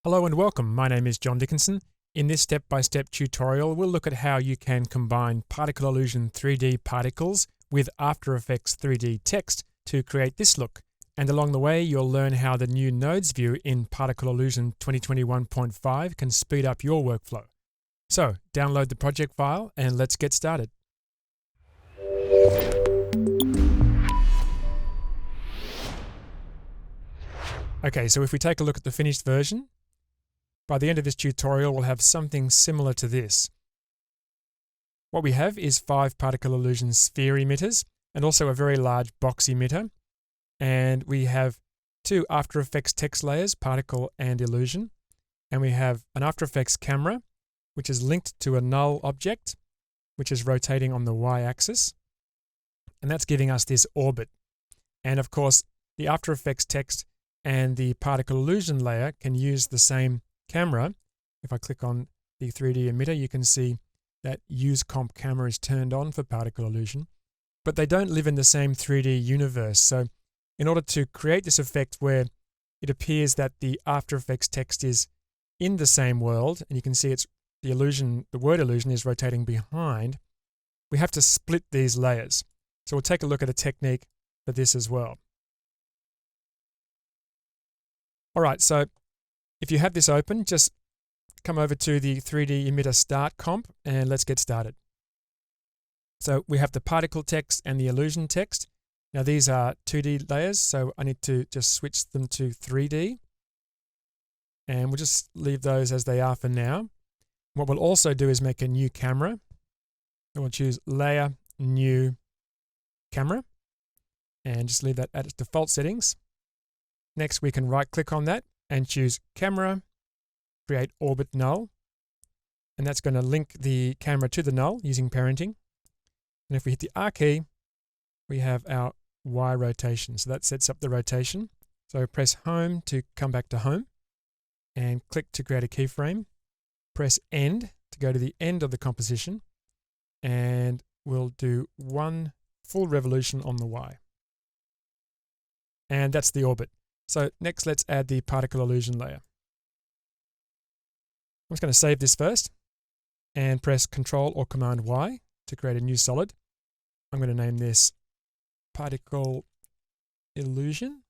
Hello and welcome. My name is John Dickinson. In this step-by-step tutorial, we'll look at how you can combine Particle Illusion 3D particles with After Effects 3D text to create this look. And along the way, you'll learn how the new Nodes view in Particle Illusion 2021.5 can speed up your workflow. So, download the project file and let's get started. Okay, so if we take a look at the finished version, by the end of this tutorial, we'll have something similar to this. What we have is 5 Particle Illusion sphere emitters and also a very large box emitter. And we have 2 After Effects text layers, Particle and Illusion. And we have an After Effects camera, which is linked to a null object, which is rotating on the y-axis. And that's giving us this orbit. And of course, the After Effects text and the Particle Illusion layer can use the same camera. If I click on the 3D emitter, you can see that Use Comp camera is turned on for Particle Illusion, but they don't live in the same 3D universe. So in order to create this effect where it appears that the After Effects text is in the same world, and you can see it's the word illusion is rotating behind, we have to split these layers. So we'll take a look at a technique for this as well. All right, so if you have this open, just come over to the 3D emitter start comp and let's get started. So we have the particle text and the illusion text. Now these are 2D layers, so I need to just switch them to 3D. And we'll just leave those as they are for now. What we'll also do is make a new camera. And we'll choose Layer, New Camera, and just leave that at its default settings. Next, we can right-click on that and choose Camera, create Orbit Null. And that's going to link the camera to the null using parenting. And if we hit the R key, we have our Y rotation. So that sets up the rotation. So press Home to come back to Home and click to create a keyframe. Press End to go to the end of the composition. And we'll do 1 full revolution on the Y. And that's the orbit. So next, let's add the Particle Illusion layer. I'm just going to save this first and press Control or Command Y to create a new solid. I'm going to name this Particle Illusion.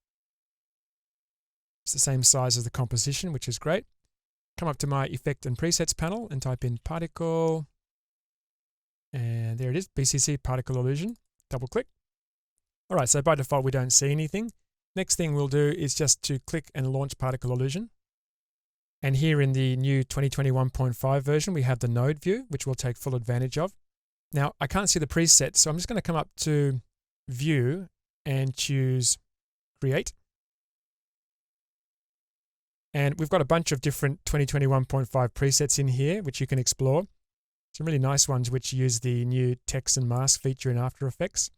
It's the same size as the composition, which is great. Come up to my Effect and Presets panel and type in Particle. And there it is, BCC Particle Illusion. Double click. All right, so by default, we don't see anything. Next thing we'll do is just to click and launch Particle Illusion. And here in the new 2021.5 version, we have the node view, which we'll take full advantage of. Now, I can't see the preset, so I'm just going to come up to View and choose Create. And we've got a bunch of different 2021.5 presets in here, which you can explore. Some really nice ones which use the new text and mask feature in After Effects.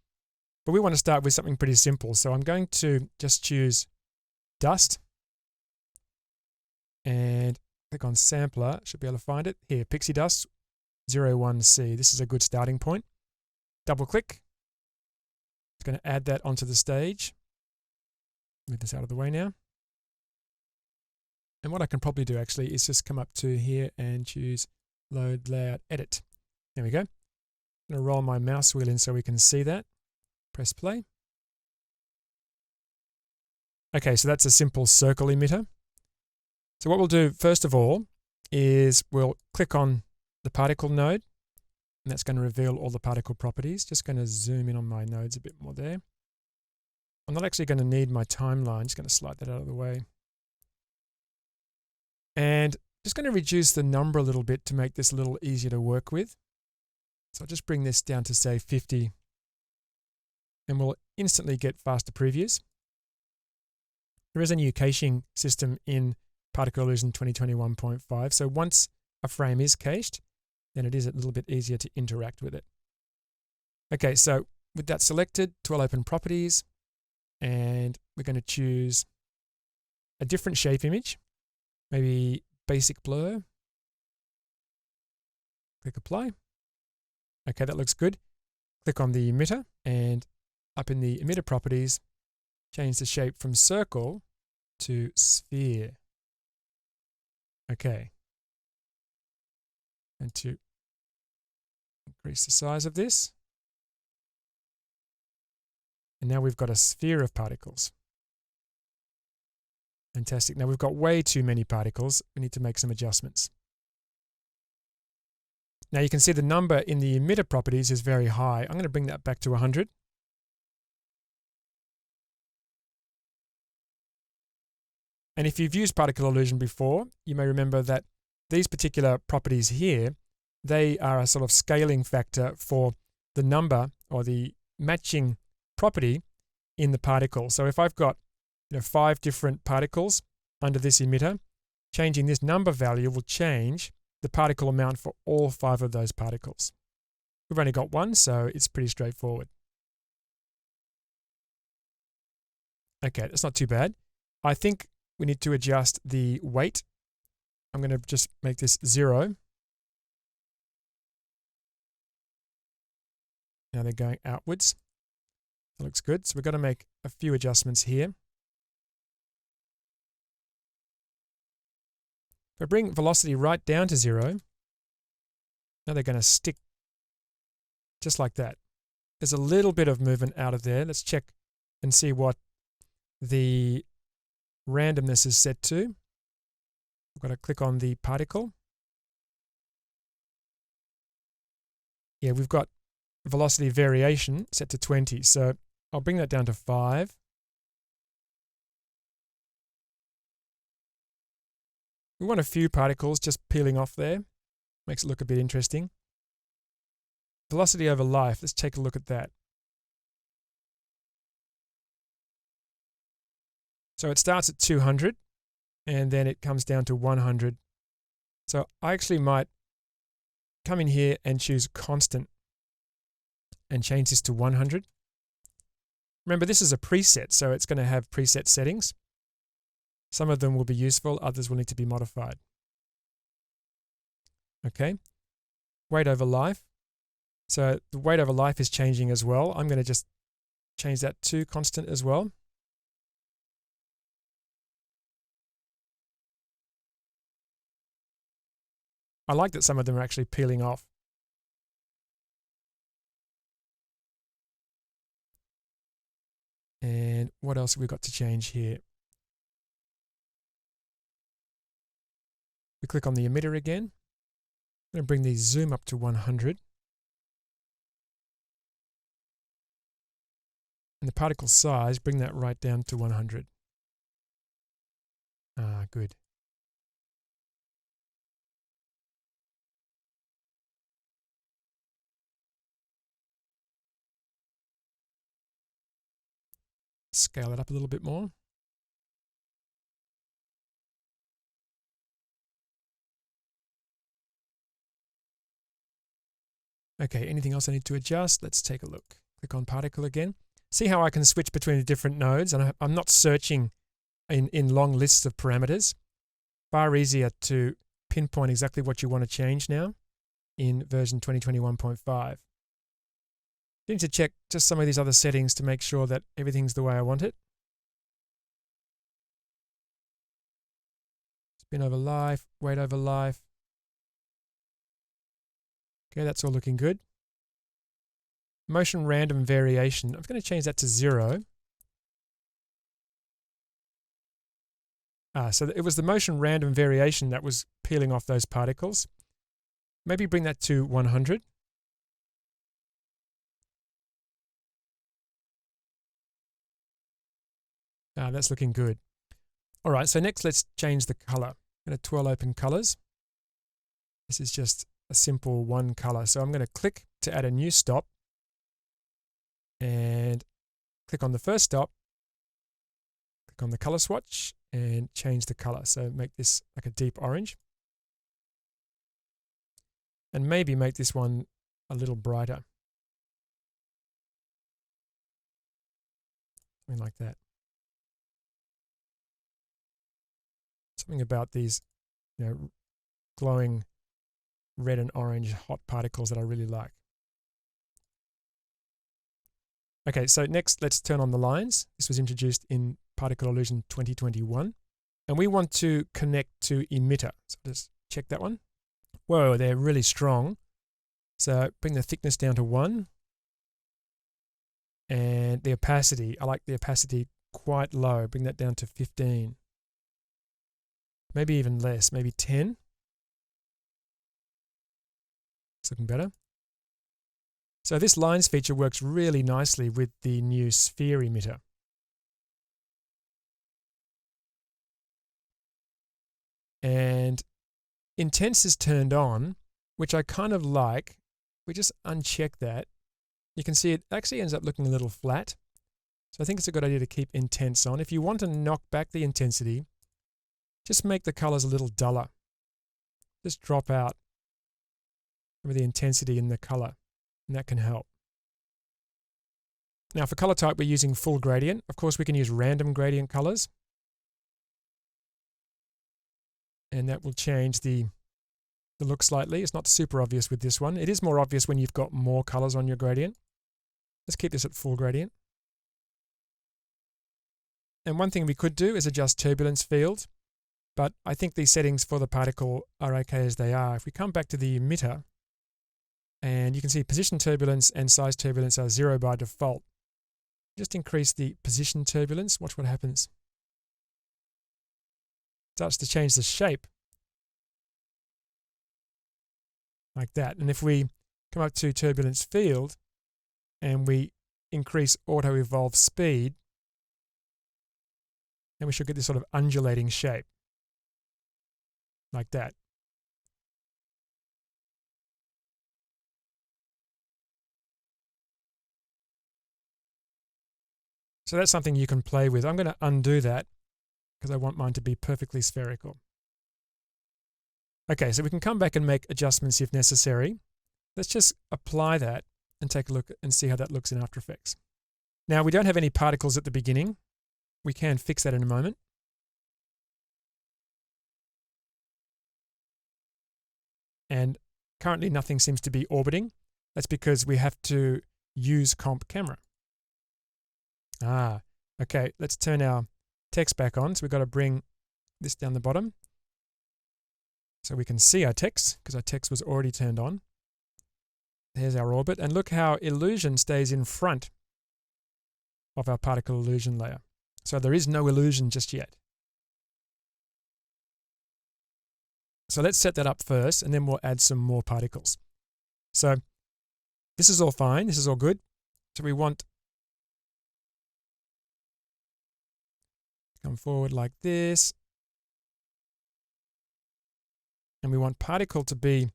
But we want to start with something pretty simple. So I'm going to just choose Dust and click on Sampler. Should be able to find it. Here, Pixie Dust 01C. This is a good starting point. Double click. It's going to add that onto the stage. Move this out of the way now. And what I can probably do actually is just come up to here and choose Load Layout Edit. There we go. I'm going to roll my mouse wheel in so we can see that. Press play. Okay, so that's a simple circle emitter. So what we'll do first of all is we'll click on the particle node, and that's going to reveal all the particle properties. Just going to zoom in on my nodes a bit more there. I'm not actually going to need my timeline. Just going to slide that out of the way. And just going to reduce the number a little bit to make this a little easier to work with. So I'll just bring this down to say 50. And we'll instantly get faster previews. There is a new caching system in Particle Illusion 2021.5. So once a frame is cached, then it is a little bit easier to interact with it. Okay, so with that selected, we'll open Properties, and we're going to choose a different shape image, maybe Basic Blur. Click Apply. Okay, that looks good. Click on the emitter, and up in the emitter properties, change the shape from circle to sphere. Okay. And to increase the size of this. And now we've got a sphere of particles. Fantastic. Now we've got way too many particles. We need to make some adjustments. Now you can see the number in the emitter properties is very high. I'm going to bring that back to 100. And if you've used particle illusion before, you may remember that these particular properties here, they are a sort of scaling factor for the number or the matching property in the particle. So if I've got 5 different particles under this emitter, changing this number value will change the particle amount for all 5 of those particles. We've only got one, so it's pretty straightforward. Okay, that's not too bad. I think we need to adjust the weight. I'm going to just make this 0. Now they're going outwards. That looks good. So we've got to make a few adjustments here. If I bring velocity right down to 0, now they're going to stick just like that. There's a little bit of movement out of there. Let's check and see what the randomness is set to. We've got to click on the particle. Yeah, we've got velocity variation set to 20. So I'll bring that down to 5. We want a few particles just peeling off there. Makes it look a bit interesting. Velocity over life, let's take a look at that. So it starts at 200 and then it comes down to 100. So I actually might come in here and choose constant and change this to 100. Remember, this is a preset, so it's going to have preset settings. Some of them will be useful, others will need to be modified. Okay, weight over life. So the weight over life is changing as well. I'm going to just change that to constant as well. I like that some of them are actually peeling off. And what else have we got to change here? We click on the emitter again. I'm going to bring the zoom up to 100. And the particle size, bring that right down to 100. Ah, good. Scale it up a little bit more. Okay, anything else I need to adjust? Let's take a look. Click on particle again. See how I can switch between the different nodes, and I'm not searching in long lists of parameters. Far easier to pinpoint exactly what you want to change now in version 2021.5. You need to check just some of these other settings to make sure that everything's the way I want it. Spin over life, weight over life. Okay, that's all looking good. Motion random variation. I'm going to change that to 0. So it was the motion random variation that was peeling off those particles. Maybe bring that to 100. That's looking good. All right, so next let's change the color. I'm going to twirl open colors. This is just a simple one color. So I'm going to click to add a new stop and click on the first stop, click on the color swatch and change the color. So make this like a deep orange and maybe make this one a little brighter. Something like that. Something about these, glowing red and orange hot particles that I really like. Okay, so next let's turn on the lines. This was introduced in Particle Illusion 2021. And we want to connect to emitter. So just check that one. Whoa, they're really strong. So bring the thickness down to 1. And the opacity, I like the opacity quite low. Bring that down to 15. Maybe even less, maybe 10. It's looking better. So this lines feature works really nicely with the new sphere emitter. And intense is turned on, which I kind of like. We just uncheck that. You can see it actually ends up looking a little flat. So I think it's a good idea to keep intense on. If you want to knock back the intensity, just make the colors a little duller. Just drop out some of the intensity in the color, and that can help. Now for color type, we're using full gradient. Of course, we can use random gradient colors. And that will change the look slightly. It's not super obvious with this one. It is more obvious when you've got more colors on your gradient. Let's keep this at full gradient. And one thing we could do is adjust turbulence field, but I think these settings for the particle are okay as they are. If we come back to the emitter, and you can see position turbulence and size turbulence are 0 by default. Just increase the position turbulence. Watch what happens. Starts to change the shape like that. And if we come up to turbulence field and we increase auto evolve speed, then we should get this sort of undulating shape like that. So that's something you can play with. I'm going to undo that because I want mine to be perfectly spherical. Okay, so we can come back and make adjustments if necessary. Let's just apply that and take a look and see how that looks in After Effects. Now, we don't have any particles at the beginning. We can fix that in a moment. And currently nothing seems to be orbiting. That's because we have to use comp camera. Okay, let's turn our text back on. So we've got to bring this down the bottom so we can see our text, because our text was already turned on. There's our orbit, and look how illusion stays in front of our particle illusion layer. So there is no illusion just yet. So let's set that up first, and then we'll add some more particles. So this is all fine, this is all good. So we want come forward like this. And we want particle to be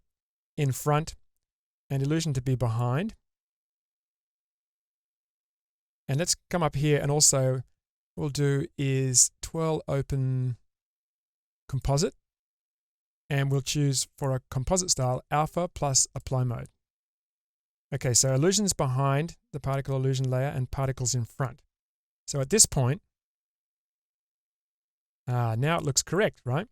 in front and illusion to be behind. And let's come up here, and also what we'll do is twirl open composite, and we'll choose for a composite style alpha plus apply mode. Okay, so illusion's behind the particle illusion layer and particles in front. So at this point, now it looks correct, right?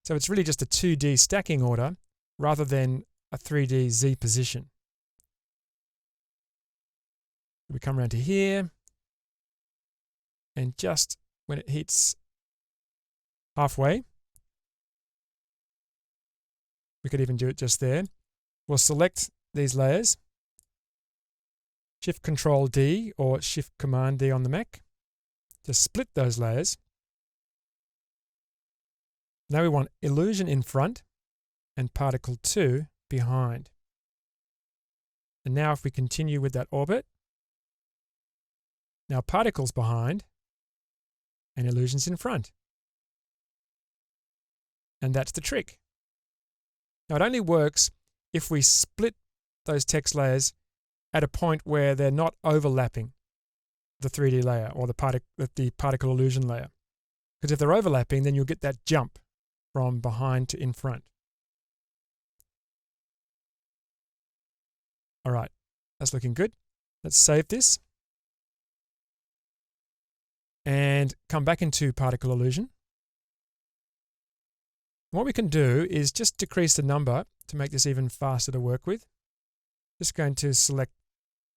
So it's really just a 2D stacking order rather than a 3D Z position. We come around to here, and just when it hits halfway, we could even do it just there. We'll select these layers, Shift Control D or Shift Command D on the Mac. Just split those layers. Now we want illusion in front and particle 2 behind. And now if we continue with that orbit, now particles behind and illusions in front. And that's the trick. Now it only works if we split those text layers at a point where they're not overlapping the 3D layer or the particle illusion layer. Because if they're overlapping, then you'll get that jump from behind to in front. All right, that's looking good. Let's save this and come back into particle illusion. What we can do is just decrease the number to make this even faster to work with. Just going to select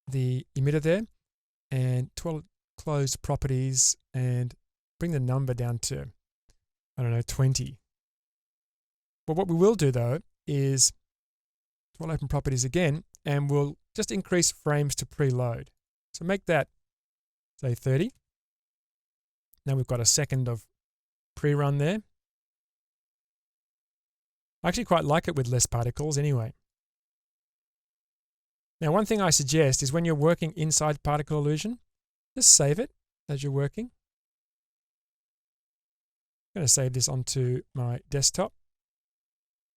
the emitter there and close properties and bring the number down to, I don't know, 20. Well, what we will do though is we'll open properties again and we'll just increase frames to preload. So make that, say, 30. Now we've got a second of pre-run there. I actually quite like it with less particles anyway. Now, one thing I suggest is when you're working inside particle illusion, just save it as you're working. I'm going to save this onto my desktop.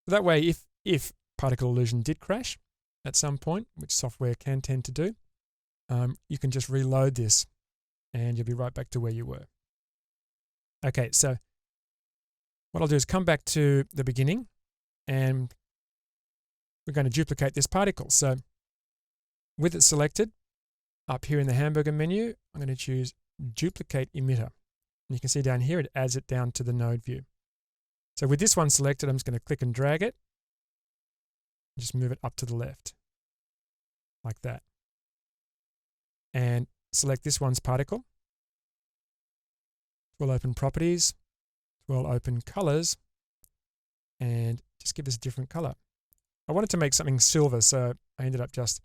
That way, if particle illusion did crash at some point, which software can tend to do, you can just reload this and you'll be right back to where you were. Okay, so what I'll do is come back to the beginning and we're going to duplicate this particle. So with it selected, up here in the hamburger menu, I'm going to choose Duplicate Emitter. And you can see down here, it adds it down to the node view. So with this one selected, I'm just going to click and drag it. Just move it up to the left, like that. And select this one's particle. We'll open properties. We'll open colors. And just give this a different color. I wanted to make something silver, so I ended up just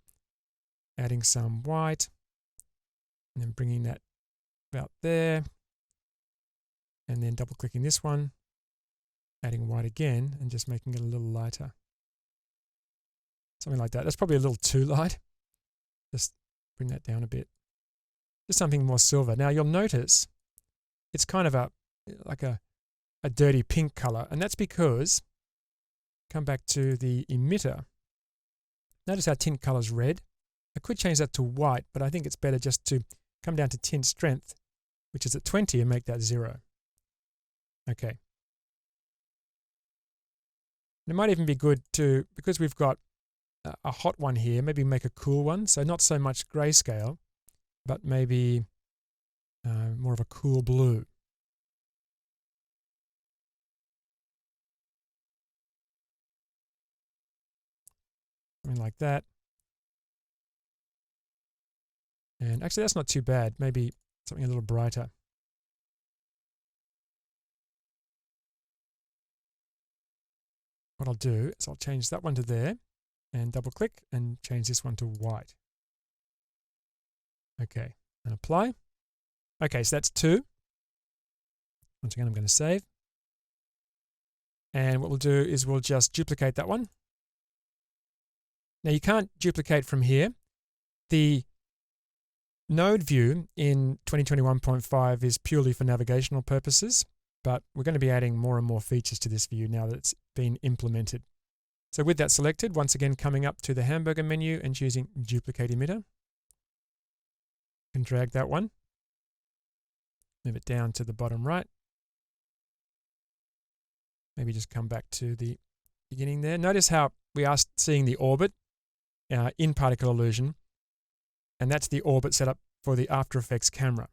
adding some white and then bringing that about there. And then double clicking this one, adding white again and just making it a little lighter. Something like that. That's probably a little too light. Just bring that down a bit. Just something more silver. Now you'll notice it's kind of like a dirty pink color, and that's because, come back to the emitter. Notice how tint color's red. I could change that to white, but I think it's better just to come down to tint strength, which is at 20, and make that 0. Okay. And it might even be good to, because we've got a hot one here, maybe make a cool one. So not so much grayscale, but maybe more of a cool blue. Something like that. And actually, that's not too bad. Maybe something a little brighter. What I'll do is I'll change that one to there and double click and change this one to white. Okay, and apply. Okay, so that's 2. Once again, I'm going to save. And what we'll do is we'll just duplicate that one. Now you can't duplicate from here. The node view in 2021.5 is purely for navigational purposes, but we're going to be adding more and more features to this view now that it's been implemented. So with that selected, once again coming up to the hamburger menu and choosing Duplicate Emitter. And drag that one. Move it down to the bottom right. Maybe just come back to the beginning there. Notice how we are seeing the orbit in particle illusion, and that's the orbit set up for the After Effects camera.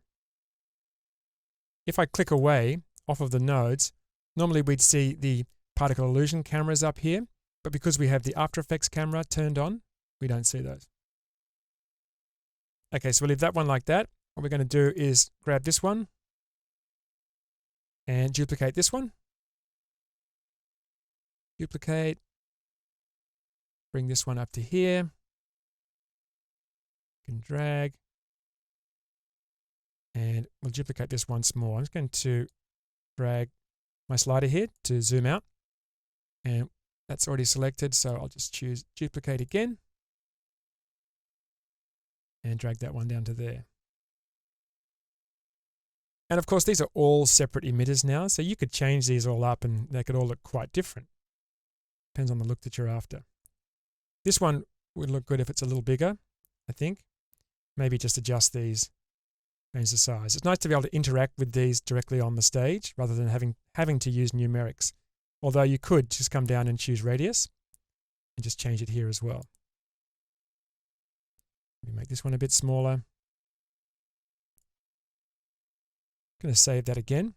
If I click away off of the nodes, normally we'd see the particle illusion cameras up here, but because we have the After Effects camera turned on, we don't see those. Okay, so we'll leave that one like that. What we're going to do is grab this one and duplicate this one. Duplicate. Bring this one up to here. You can drag. And we'll duplicate this once more. I'm just going to drag my slider here to zoom out. And that's already selected, so I'll just choose duplicate again. And drag that one down to there. And of course, these are all separate emitters now, so you could change these all up and they could all look quite different. Depends on the look that you're after. This one would look good if it's a little bigger, I think. Maybe just adjust these, change the size. It's nice to be able to interact with these directly on the stage rather than having to use numerics. Although you could just come down and choose radius and just change it here as well. Maybe make this one a bit smaller. I'm going to save that again.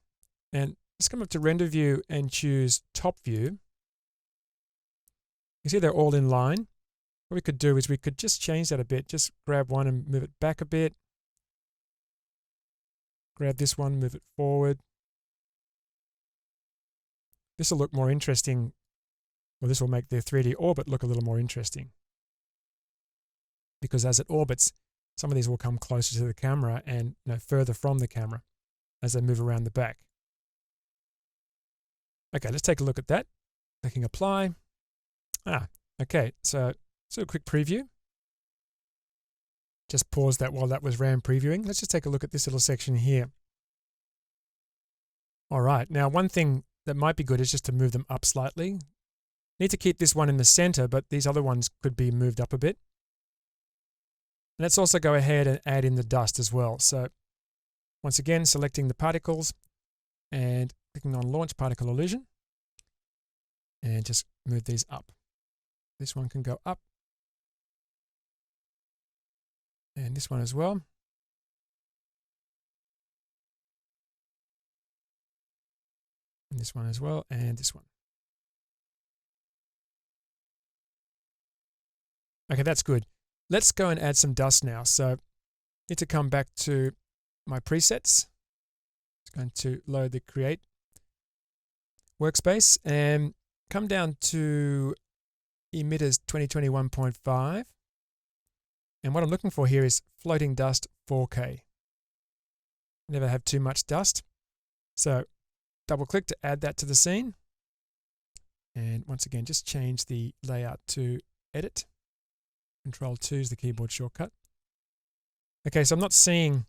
And let's come up to render view and choose top view. You see they're all in line. What we could do is we could just change that a bit. Just grab one and move it back a bit. grab this one, move it forward. This will look more interesting, or this will make the 3D orbit look a little more interesting. Because as it orbits, some of these will come closer to the camera and further from the camera as they move around the back. Okay, let's take a look at that. Clicking apply. Okay, so let's do a quick preview. Just pause that while that was RAM previewing. Let's just take a look at this little section here. All right, now one thing that might be good is just to move them up slightly. Need to keep this one in the center, but these other ones could be moved up a bit. And let's also go ahead and add in the dust as well. So once again, selecting the particles and clicking on Launch Particle Illusion, and just move these up. This one can go up, and this one as well. And this one as well, and this one. Okay, that's good. Let's go and add some dust now. So I need to come back to my presets. It's going to load the Create workspace and come down to Emitters 2021.5. And what I'm looking for here is Floating Dust 4K. Never have too much dust. So double click to add that to the scene. And once again, just change the layout to Edit. Control 2 is the keyboard shortcut. Okay, so I'm not seeing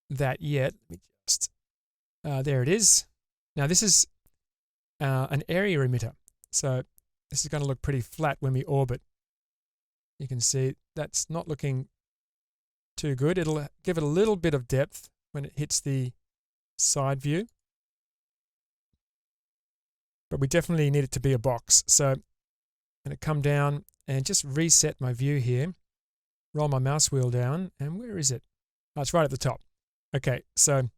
that yet. Let me just, there it is. Now this is an area emitter. So this is going to look pretty flat when we orbit. You can see that's not looking too good. It'll give it a little bit of depth when it hits the side view. But we definitely need it to be a box. So I'm going to come down and just reset my view here. Roll my mouse wheel down, and where is it? Oh, it's right at the top. Okay, so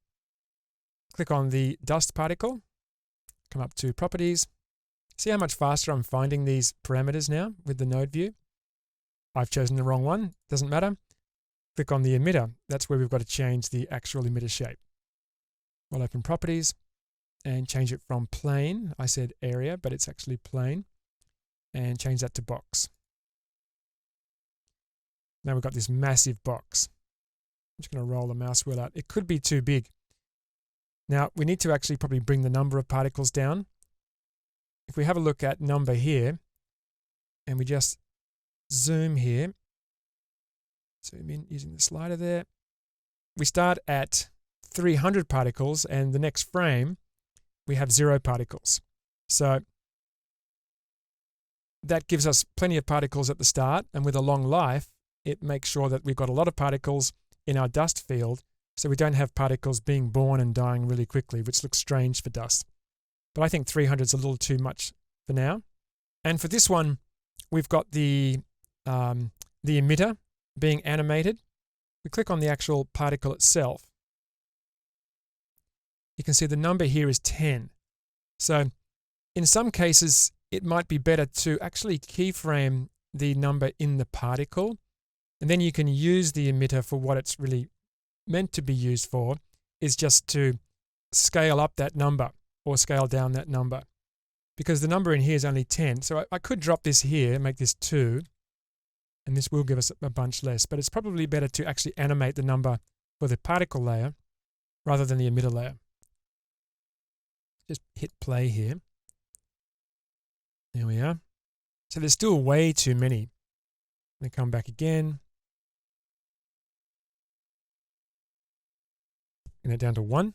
click on the dust particle, come up to Properties. See how much faster I'm finding these parameters now with the node view? I've chosen the wrong one, doesn't matter. Click on the emitter. That's where we've got to change the actual emitter shape. We'll open Properties and change it from plane. I said area, but it's actually plane. And change that to box. Now we've got this massive box. I'm just going to roll the mouse wheel out. It could be too big. Now we need to actually probably bring the number of particles down. If we have a look at number here, and we just zoom here, zoom in using the slider there, we start at 300 particles, and the next frame we have 0 particles. So that gives us plenty of particles at the start, and with a long life, it makes sure that we've got a lot of particles in our dust field, so we don't have particles being born and dying really quickly, which looks strange for dust. But I think 300 is a little too much for now. And for this one, we've got the emitter being animated. We click on the actual particle itself. You can see the number here is 10. So in some cases, it might be better to actually keyframe the number in the particle, and then you can use the emitter for what it's really meant to be used for, is just to scale up that number or scale down that number. Because the number in here is only 10. So I could drop this here, make this 2, and this will give us a bunch less. But it's probably better to actually animate the number for the particle layer rather than the emitter layer. Just hit play here. There we are. So there's still way too many. Let me come back again. Bring it down to 1.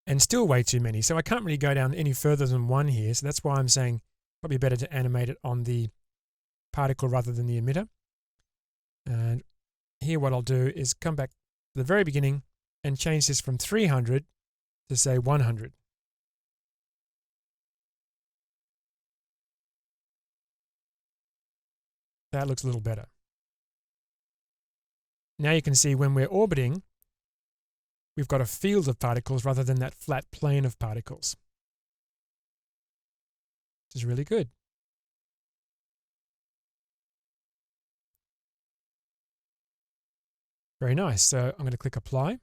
And still way too many. So I can't really go down any further than 1 here. So that's why I'm saying probably better to animate it on the particle rather than the emitter. And here what I'll do is come back to the very beginning and change this from 300 to say 100. That looks a little better. Now you can see when we're orbiting, we've got a field of particles rather than that flat plane of particles, which is really good. Very nice. So I'm going to click apply.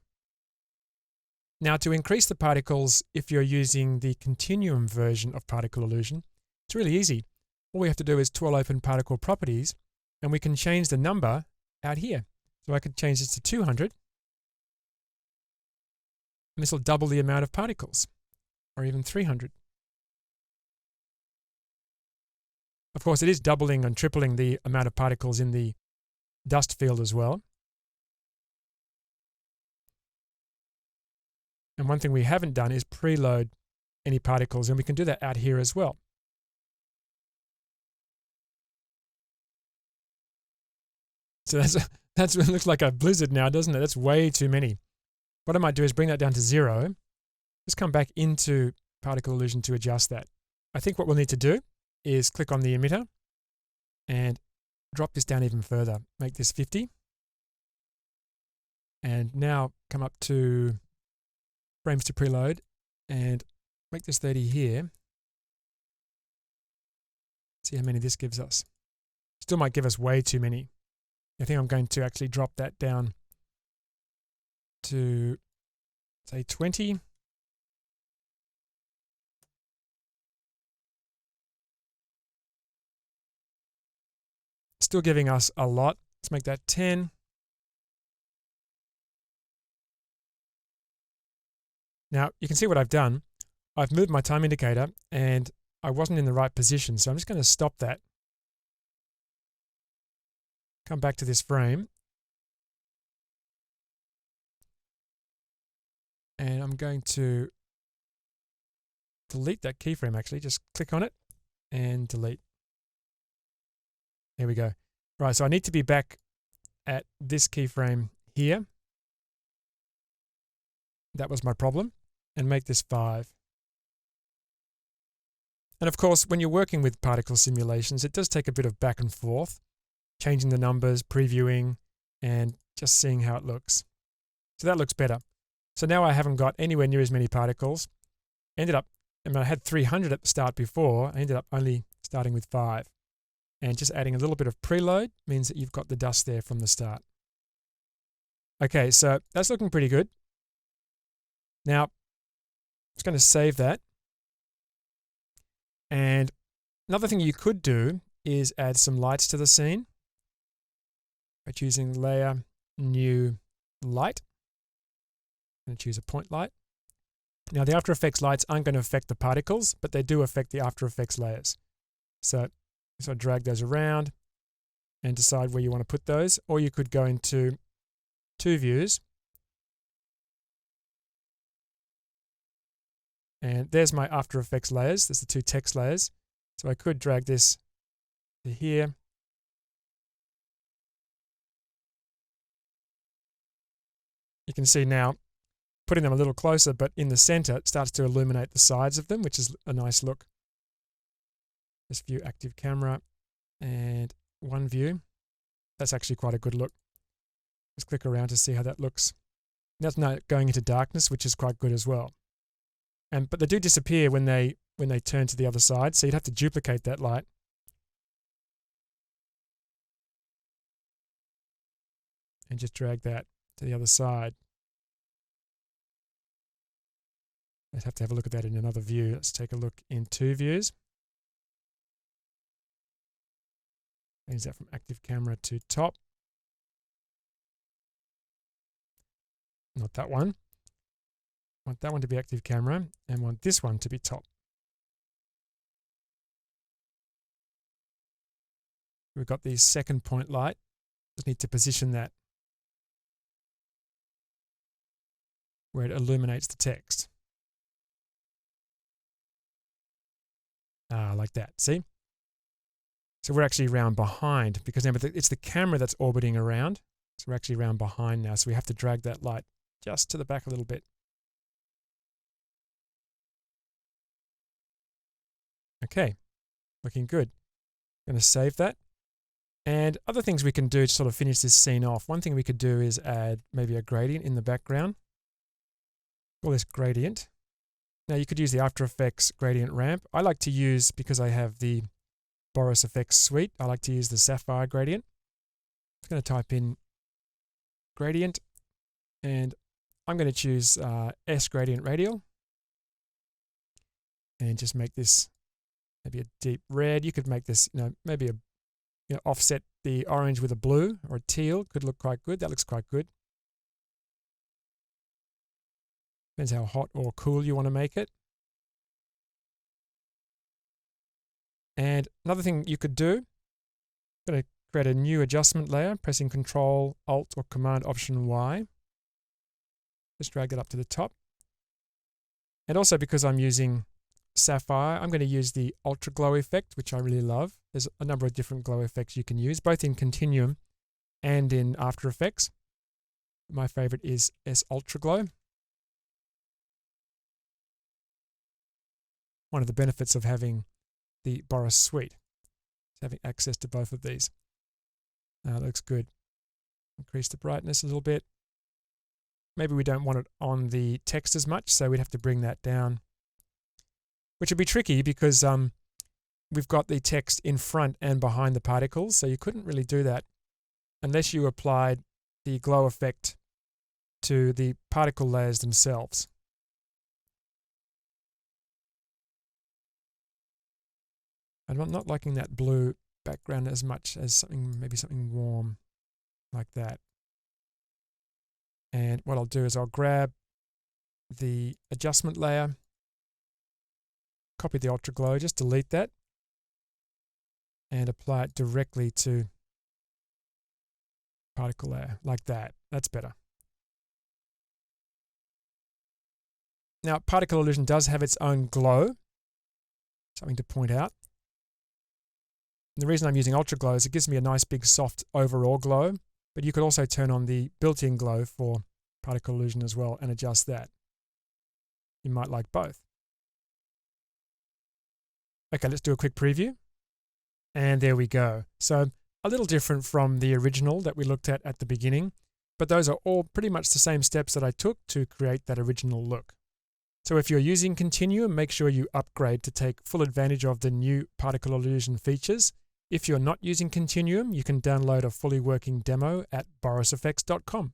Now to increase the particles, if you're using the continuum version of particle illusion, it's really easy. All we have to do is tool open particle properties and we can change the number out here. So I could change this to 200 and this will double the amount of particles, or even 300. Of course, it is doubling and tripling the amount of particles in the dust field as well. And one thing we haven't done is preload any particles, and we can do that out here as well. So that's what looks like a blizzard now, doesn't it? That's way too many. What I might do is bring that down to 0. Just come back into particle illusion to adjust that. I think what we'll need to do is click on the emitter and drop this down even further. Make this 50. And now come up to frames to preload and make this 30 here. See how many this gives us. Still might give us way too many. I think I'm going to actually drop that down to, say, 20. Still giving us a lot. Let's make that 10. Now, you can see what I've done. I've moved my time indicator and I wasn't in the right position, so I'm just going to stop that. Come back to this frame. And I'm going to delete that keyframe actually. Just click on it and delete. There we go. Right, so I need to be back at this keyframe here. That was my problem. And make this 5. And of course, when you're working with particle simulations, it does take a bit of back and forth, changing the numbers, previewing, and just seeing how it looks. So that looks better. So now I haven't got anywhere near as many particles. I had 300 at the start before. I ended up only starting with 5. And just adding a little bit of preload means that you've got the dust there from the start. Okay, so that's looking pretty good. Now, I'm just going to save that. And another thing you could do is add some lights to the scene by choosing Layer, New, Light. I'm going to choose a point light. Now, the After Effects lights aren't going to affect the particles, but they do affect the After Effects layers. So drag those around and decide where you want to put those, or you could go into two views. And there's my After Effects layers. There's the two text layers. So I could drag this to here. You can see now, putting them a little closer, but in the center, it starts to illuminate the sides of them, which is a nice look. Just view active camera and one view. That's actually quite a good look. Just click around to see how that looks. That's now going into darkness, which is quite good as well. But they do disappear when they turn to the other side, so you'd have to duplicate that light. And just drag that to the other side. I'd have to have a look at that in another view. Let's take a look in two views. Change that from active camera to top. Not that one. I want that one to be active camera and want this one to be top. We've got the second point light. Just need to position that where it illuminates the text. Like that, see? So we're actually around behind because now it's the camera that's orbiting around. So we're actually around behind now. So we have to drag that light just to the back a little bit. Okay, looking good. I'm going to save that. And other things we can do to sort of finish this scene off. One thing we could do is add maybe a gradient in the background. Call this gradient. Now you could use the After Effects gradient ramp. I like to use, because I have the Boris Effects suite, I like to use the Sapphire gradient. I'm going to type in gradient, and I'm going to choose S gradient radial and just make this maybe a deep red. You could make this, maybe offset the orange with a blue or a teal. Could look quite good. That looks quite good. Depends how hot or cool you want to make it. And another thing you could do, I'm going to create a new adjustment layer, pressing Control, Alt, or Command Option Y. Just drag that up to the top. And also, because I'm using Sapphire, I'm going to use the Ultra Glow effect, which I really love. There's a number of different glow effects you can use, both in Continuum and in After Effects. My favorite is S Ultra Glow. One of the benefits of having the Boris suite is having access to both of these. That looks good. Increase the brightness a little bit. Maybe we don't want it on the text as much, so we'd have to bring that down, which would be tricky because we've got the text in front and behind the particles, so you couldn't really do that unless you applied the glow effect to the particle layers themselves. I'm not liking that blue background as much as maybe something warm like that. And what I'll do is I'll grab the adjustment layer, copy the Ultra Glow, just delete that, and apply it directly to particle layer like that. That's better. Now, Particle Illusion does have its own glow, something to point out. And the reason I'm using Ultra Glow is it gives me a nice big soft overall glow, but you could also turn on the built-in glow for Particle Illusion as well and adjust that. You might like both. Okay, let's do a quick preview. And there we go. So a little different from the original that we looked at the beginning, but those are all pretty much the same steps that I took to create that original look. So if you're using Continuum, make sure you upgrade to take full advantage of the new Particle Illusion features. If you're not using Continuum, you can download a fully working demo at borisfx.com.